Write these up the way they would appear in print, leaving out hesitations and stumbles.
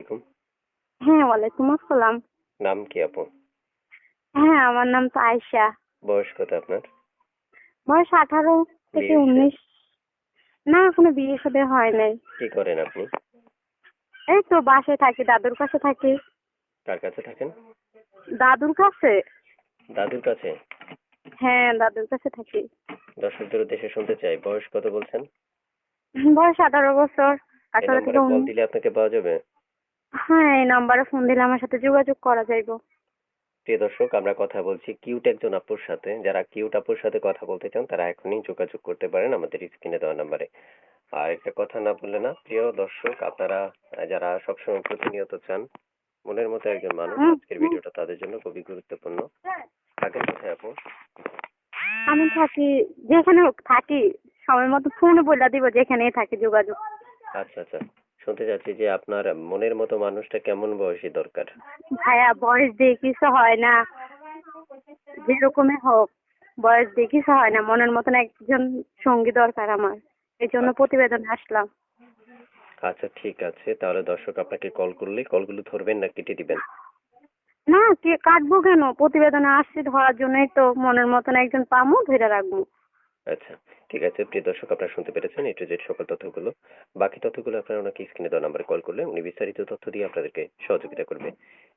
আলাইকুম। হ্যাঁ, ওয়ালাইকুম আসসালাম। নাম কি আপু? হ্যাঁ, আমার নাম তো আয়েশা। বয়স কত আপনার? বয়স 18 থেকে বিয়ে হয়েছে? 19। না, এখনো বিয়ে শাদী হয় নাই। কি করেন আপনি? এই তো বাসায় থাকি, দাদুর কাছে থাকি। কার কাছে থাকেন? দাদুর কাছে? দাদুর কাছে। হ্যাঁ, দাদুর কাছে থাকি। দর্শকদের উদ্দেশ্যে শুনতে চাই, বয়স কত বলছেন? বয়স 18 বছর। এই 18 থেকে নাম্বারে কল 19। দিলে আপনাকে পাওয়া যাবে? হ্যাঁ, এই নাম্বারে ফোন দিলে আমার সাথে যোগাযোগ করা যাইব। প্রিয় দর্শক, আমরা কথা বলছি কিউট একজন আপুর সাথে। যারা কিউট আপুর সাথে কথা বলতে চান তারা এখনই যোগাযোগ করতে পারেন আমাদের স্ক্রিনে দেওয়া নাম্বারে। আর একটা কথা না বললে না, প্রিয় দর্শক, আপনারা যারা সবসময় প্রতিনিয়ত চান মনের মতো একজন মানুষ, আজকের ভিডিওটা তাদের জন্য খুবই গুরুত্বপূর্ণ। থাকেন কোথায় আপু? আমি থাকি, যেখানে থাকি সময় মতো ফোনে বলে দিব, যেখানেই থাকি যোগাযোগ। আচ্ছা আচ্ছা, শুনতে চাচ্ছি যে আপনার মনের মতো মানুষটা কেমন বয়সী দরকার? ভাইয়া, বয়স দিয়ে কিছু হয় না, যেরকমই হোক। বয়স দিয়ে কিছু হয় না, মনের মতন একজন সঙ্গী দরকার আমার। এই জন্য প্রতিবেদনে আসলাম। আচ্ছা ঠিক আছে, তাহলে দর্শক আপনাকে কল করলে কলগুলো ধরবেন না কেটে দিবেন? না, কে কাটবো কেন? প্রতিবেদনে আসছি ধরার জন্যই তো, মনের মতন একজন পামু, ধরে রাখবো। আচ্ছা ঠিক আছে, প্রিয় দর্শক, আপনারা শুনতে পেরেছেন এ টু জেড সকল তথ্যগুলো। বাকি তথ্যগুলো আপনারা ওনাকে স্ক্রিনে দেওয়া নাম্বারে কল করলে উনি বিস্তারিত তথ্য দিয়ে আপনাদেরকে সহযোগিতা করবে।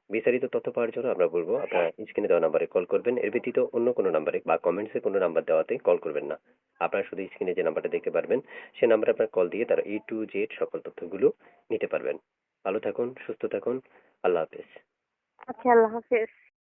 বিস্তারিত তথ্য পাওয়ার জন্য আমরা বলবো আপনারা স্ক্রিনে দেওয়া নাম্বারে কল করবেন। এর ব্যতীত অন্য কোনো নাম্বারে বা কমেন্টসে কোনো নাম্বার দেওয়াতে কল করবেন না। আপনারা শুধু স্ক্রিনে যে নাম্বারটা দেখতে পারবেন সে নাম্বারে আপনার কল দিয়ে তারা এ টু জেড সকল তথ্যগুলো নিতে পারবেন। ভালো থাকুন, সুস্থ থাকুন, আল্লাহ হাফেজ। আচ্ছা, আল্লাহ হাফেজ।